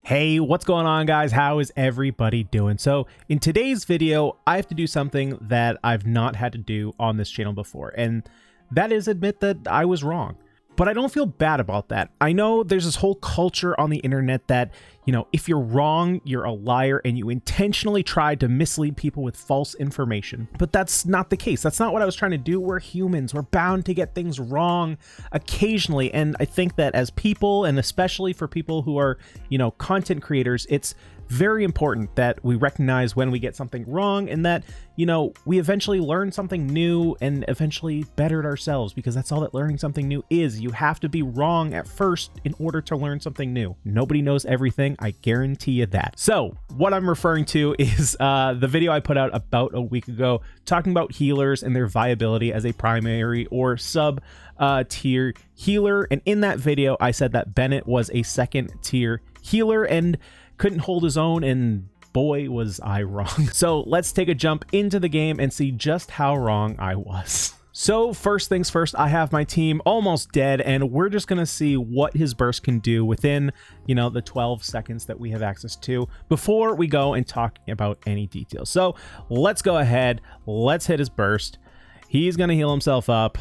Hey, what's going on, guys? How is everybody doing? So in today's video, I have to do something that I've not had to do on this channel before, and that is admit that I was wrong. But I don't feel bad about that. I know there's this whole culture on the internet that, you know, if you're wrong, you're a liar and you intentionally tried to mislead people with false information. But that's not the case. That's not what I was trying to do. We're humans. We're bound to get things wrong occasionally. And I think that as people, and especially for people who are, you know, content creators, it's very important that we recognize when we get something wrong and that, you know, we eventually learn something new and eventually better it ourselves, because that's all that learning something new is. You have to be wrong at first in order to learn something new. Nobody knows everything. I guarantee you that. So what I'm referring to is the video I put out about a week ago talking about healers and their viability as a primary or sub tier healer. And in that video, I said that Bennett was a second tier healer and couldn't hold his own, and boy was I wrong. So let's take a jump into the game and see just how wrong I was. So first things first, I have my team almost dead, and we're just gonna see what his burst can do within, you know, the 12 seconds that we have access to before we go and talk about any details. So let's go ahead, let's hit his burst. He's gonna heal himself up,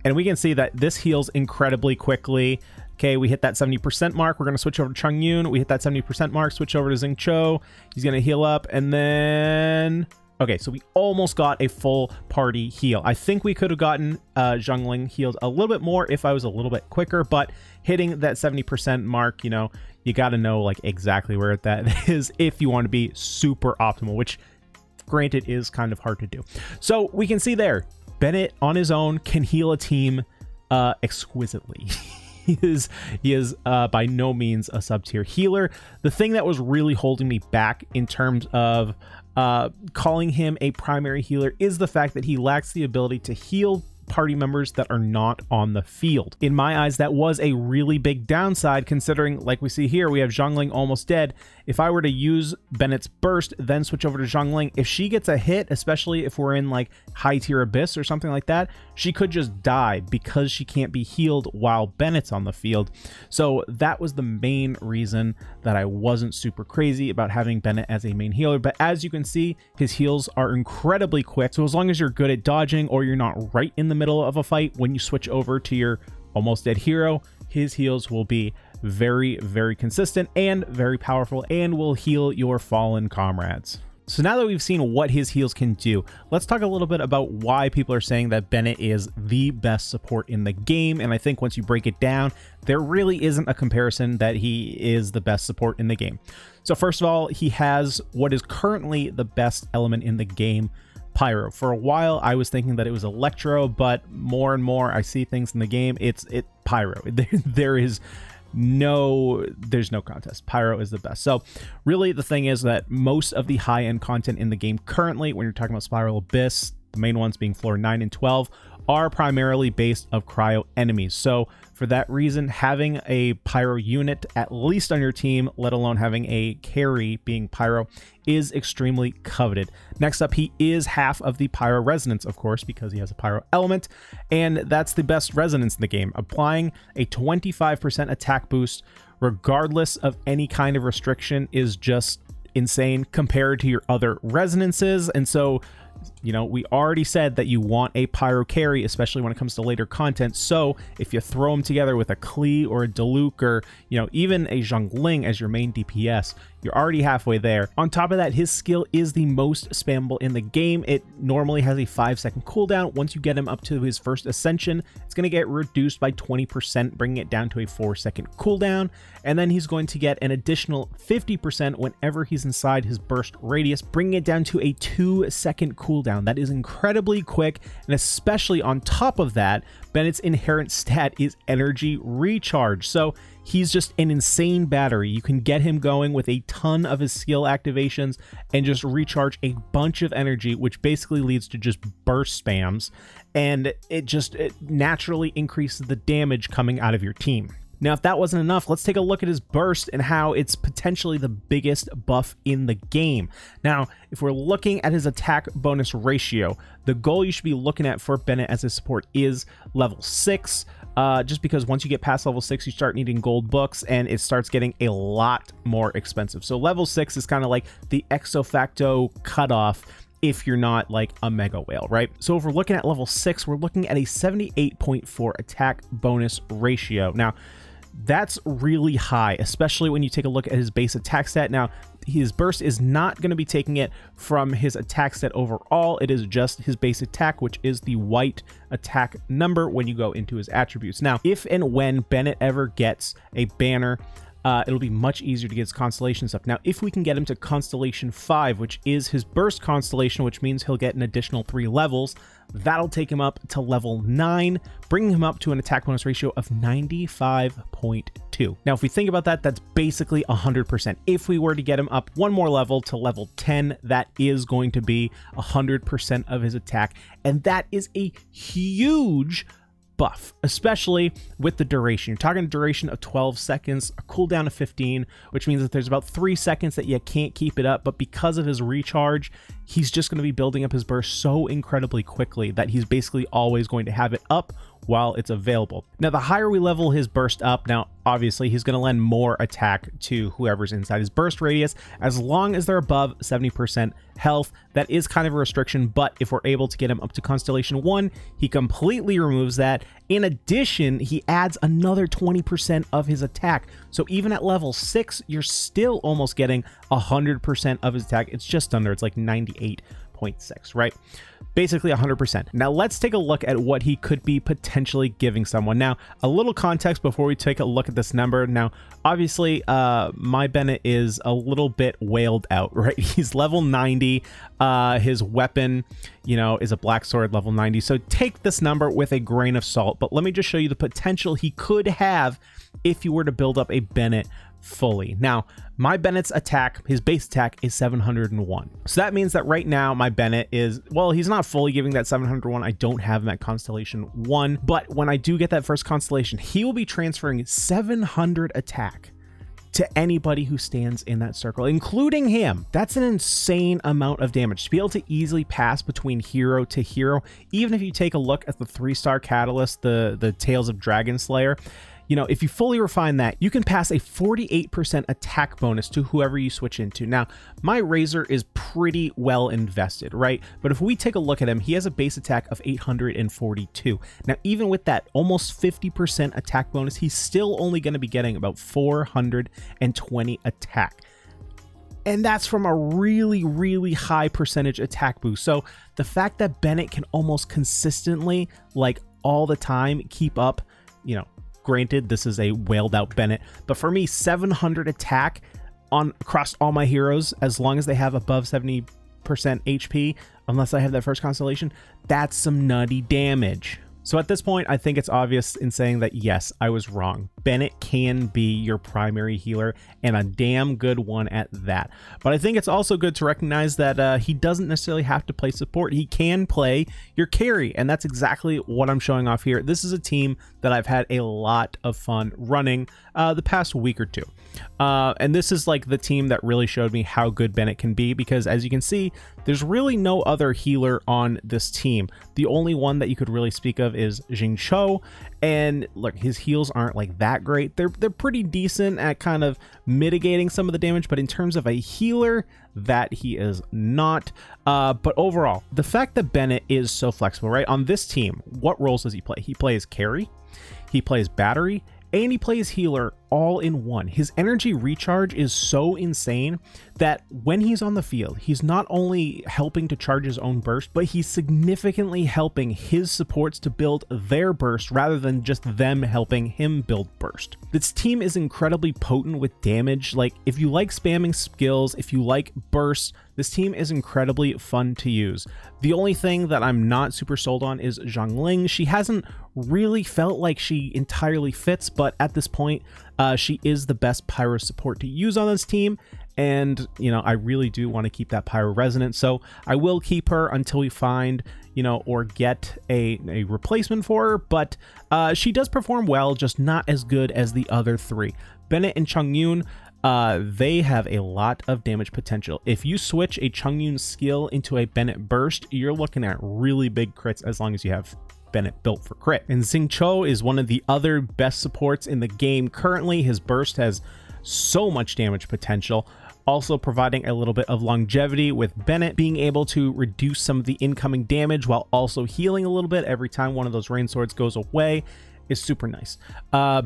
and we can see that this heals incredibly quickly. Okay, we hit that 70% mark. We're going to switch over to Chongyun. We hit that 70% mark, switch over to Xingqiu. He's going to heal up, and then... Okay, so we almost got a full party heal. I think we could have gotten Zhongling healed a little bit more if I was a little bit quicker, but hitting that 70% mark, you know, you got to know like exactly where that is if you want to be super optimal, which granted is kind of hard to do. So we can see there, Bennett on his own can heal a team exquisitely. He is by no means a sub-tier healer. The thing that was really holding me back in terms of calling him a primary healer is the fact that he lacks the ability to heal party members that are not on the field. In my eyes, that was a really big downside, considering, like we see here, we have Zhongling almost dead. If I were to use Bennett's burst, then switch over to Zhongling, if she gets a hit, especially if we're in like high tier abyss or something like that, she could just die because she can't be healed while Bennett's on the field. So that was the main reason that I wasn't super crazy about having Bennett as a main healer. But as you can see, his heals are incredibly quick. So as long as you're good at dodging or you're not right in the middle of a fight, when you switch over to your almost dead hero, his heals will be very, very consistent and very powerful and will heal your fallen comrades. So now that we've seen what his heals can do, let's talk a little bit about why people are saying that Bennett is the best support in the game. And I think once you break it down, there really isn't a comparison that he is the best support in the game. So first of all, he has what is currently the best element in the game, Pyro. For a while, I was thinking that it was Electro, but more and more I see things in the game, it's Pyro. There's no contest. Pyro is the best. So really the thing is that most of the high-end content in the game currently, when you're talking about Spiral Abyss, the main ones being floor 9 and 12, are primarily based of cryo enemies. So for that reason, having a Pyro unit at least on your team, let alone having a carry being Pyro, is extremely coveted. Next up, he is half of the Pyro resonance, of course, because he has a Pyro element, and that's the best resonance in the game, applying a 25% attack boost regardless of any kind of restriction is just insane compared to your other resonances. And so, you know, we already said that you want a Pyro carry, especially when it comes to later content. So if you throw them together with a Klee or a Diluc or, you know, even a Zhongling as your main DPS, you're already halfway there. On top of that, his skill is the most spammable in the game. It normally has a 5-second cooldown. Once you get him up to his first ascension, it's going to get reduced by 20%, bringing it down to a 4-second cooldown. And then he's going to get an additional 50% whenever he's inside his burst radius, bringing it down to a 2-second cooldown. That is incredibly quick, and especially on top of that, Bennett's inherent stat is energy recharge. So he's just an insane battery. You can get him going with a ton of his skill activations and just recharge a bunch of energy, which basically leads to just burst spams, and it naturally increases the damage coming out of your team. Now, if that wasn't enough, let's take a look at his burst and how it's potentially the biggest buff in the game. Now, if we're looking at his attack bonus ratio, the goal you should be looking at for Bennett as a support is level 6. just because once you get past level 6, you start needing gold books, and it starts getting a lot more expensive. So level 6 is kind of like the ex facto cutoff if you're not like a mega whale, right? So if we're looking at level 6, we're looking at a 78.4 attack bonus ratio. Now, that's really high, especially when you take a look at his base attack stat. Now, his burst is not going to be taking it from his attack stat overall. It is just his base attack, which is the white attack number when you go into his attributes. Now, if and when Bennett ever gets a banner, it'll be much easier to get his constellation stuff. Now, if we can get him to Constellation 5, which is his burst constellation, which means he'll get an additional 3 levels, that'll take him up to level 9, bringing him up to an attack bonus ratio of 95.2. Now, if we think about that, that's basically 100%. If we were to get him up one more level to level 10, that is going to be 100% of his attack, and that is a huge buff, especially with the duration. You're talking a duration of 12 seconds, a cooldown of 15, which means that there's about 3 seconds that you can't keep it up, but because of his recharge, he's just going to be building up his burst so incredibly quickly that he's basically always going to have it up while it's available. Now, the higher we level his burst up, now obviously he's going to lend more attack to whoever's inside his burst radius, as long as they're above 70% health. That is kind of a restriction, but if we're able to get him up to Constellation 1, he completely removes that. In addition, he adds another 20% of his attack. So even at level 6, you're still almost getting 100% of his attack. It's just under, it's like 98.6, right? Basically 100%. Now let's take a look at what he could be potentially giving someone. Now, a little context before we take a look at this number. Now, obviously, my Bennett is a little bit whaled out, right? He's level 90. His weapon, is a black sword, level 90. So take this number with a grain of salt, but let me just show you the potential he could have if you were to build up a Bennett fully. Now, my Bennett's attack, his base attack, is 701. So that means that right now my Bennett is, well, he's not fully giving that 701. I don't have him at Constellation 1, but when I do get that first constellation, he will be transferring 700 attack to anybody who stands in that circle, including him. That's an insane amount of damage to be able to easily pass between hero to hero. Even if you take a look at the 3-star catalyst, the Tales of Dragon Slayer, if you fully refine that, you can pass a 48% attack bonus to whoever you switch into. Now, my Razor is pretty well invested, right? But if we take a look at him, he has a base attack of 842. Now, even with that almost 50% attack bonus, he's still only going to be getting about 420 attack. And that's from a really, really high percentage attack boost. So the fact that Bennett can almost consistently, like all the time, keep up, granted, this is a whaled out Bennett, but for me, 700 attack across all my heroes, as long as they have above 70% HP, unless I have that first constellation, that's some nutty damage. So at this point, I think it's obvious in saying that, yes, I was wrong. Bennett can be your primary healer, and a damn good one at that. But I think it's also good to recognize that he doesn't necessarily have to play support. He can play your carry, and that's exactly what I'm showing off here. This is a team that I've had a lot of fun running the past week or two. And this is like the team that really showed me how good Bennett can be, because as you can see, there's really no other healer on this team. The only one that you could really speak of is Jingcho, and look, his heals aren't like that great. They're pretty decent at kind of mitigating some of the damage, but in terms of a healer, that he is not. But overall, the fact that Bennett is so flexible, right? On this team, what roles does he play? He plays carry, he plays battery, and he plays healer all in one. His energy recharge is so insane that when he's on the field, he's not only helping to charge his own burst, but he's significantly helping his supports to build their burst rather than just them helping him build burst. This team is incredibly potent with damage. Like, if you like spamming skills, if you like bursts, this team is incredibly fun to use. The only thing that I'm not super sold on is Zhongling. She hasn't really felt like she entirely fits, but at this point, she is the best pyro support to use on this team, and I really do want to keep that pyro resonant, so I will keep her until we find or get a replacement for her. But she does perform well, just not as good as the other three. Bennett and Chongyun, they have a lot of damage potential. If you switch a Chongyun skill into a Bennett burst, you're looking at really big crits as long as you have Bennett built for crit. And Xingqiu is one of the other best supports in the game currently. His burst has so much damage potential, also providing a little bit of longevity, with Bennett being able to reduce some of the incoming damage while also healing a little bit every time one of those rain swords goes away. Is super nice.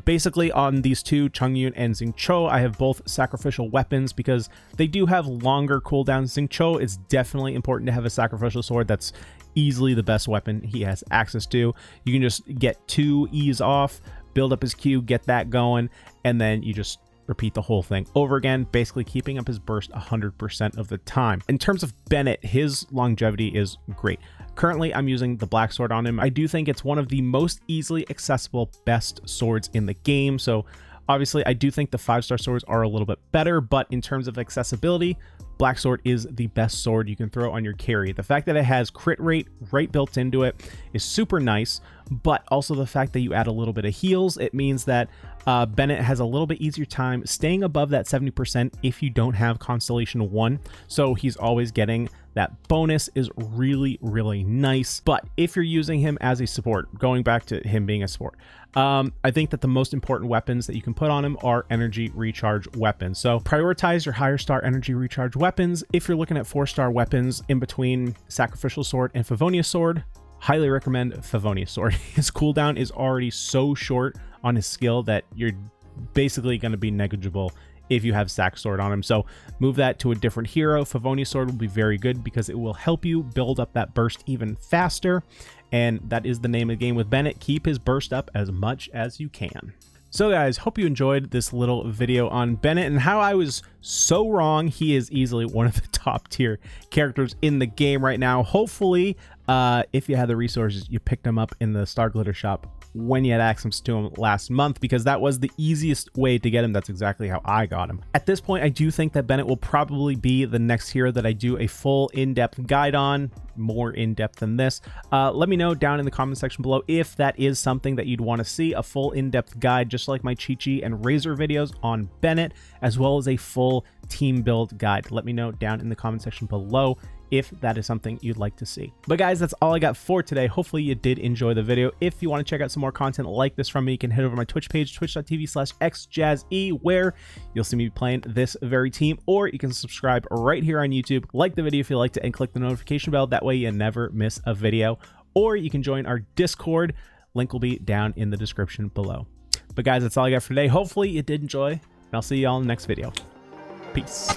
Basically on these two, Chongyun and Xingqiu, I have both sacrificial weapons because they do have longer cooldowns. Xingqiu is definitely important to have a sacrificial sword. That's easily the best weapon he has access to. You can just get 2 E's off, build up his Q, get that going, and then you just repeat the whole thing over again, basically keeping up his burst 100% of the time. In terms of Bennett, his longevity is great. Currently, I'm using the black sword on him. I do think it's one of the most easily accessible best swords in the game. So obviously, I do think the 5-star swords are a little bit better, but in terms of accessibility, black sword is the best sword you can throw on your carry. The fact that it has crit rate right built into it is super nice, but also the fact that you add a little bit of heals, it means that Bennett has a little bit easier time staying above that 70% if you don't have Constellation 1. So he's always getting that bonus, is really, really nice. But if you're using him as a support, going back to him being a support, I think that the most important weapons that you can put on him are energy recharge weapons. So prioritize your higher star energy recharge weapons. If you're looking at 4-star weapons in between Sacrificial Sword and Favonius Sword, highly recommend Favonius Sword. His cooldown is already so short on his skill that you're basically going to be negligible if you have Sac Sword on him. So move that to a different hero. Favonius Sword will be very good because it will help you build up that burst even faster. And that is the name of the game with Bennett. Keep his burst up as much as you can. So guys, hope you enjoyed this little video on Bennett and how I was so wrong. He is easily one of the top tier characters in the game right now. Hopefully, if you had the resources, you picked him up in the Star Glitter shop when you had access to him last month, because that was the easiest way to get him. That's exactly how I got him. At this point, I do think that Bennett will probably be the next hero that I do a full in-depth guide on, more in-depth than this. Let me know down in the comment section below if that is something that you'd want to see, a full in-depth guide, just like my Chi-Chi and Razor videos on Bennett, as well as a full team build guide. Let me know down in the comment section below if that is something you'd like to see. But guys, that's all I got for today. Hopefully you did enjoy the video. If you want to check out some more content like this from me, you can head over to my Twitch page, twitch.tv/xjazze, where you'll see me playing this very team, or you can subscribe right here on YouTube, like the video if you liked it, and click the notification bell. That way you never miss a video. Or you can join our Discord. Link will be down in the description below. But guys, that's all I got for today. Hopefully you did enjoy, and I'll see you all in the next video. Peace.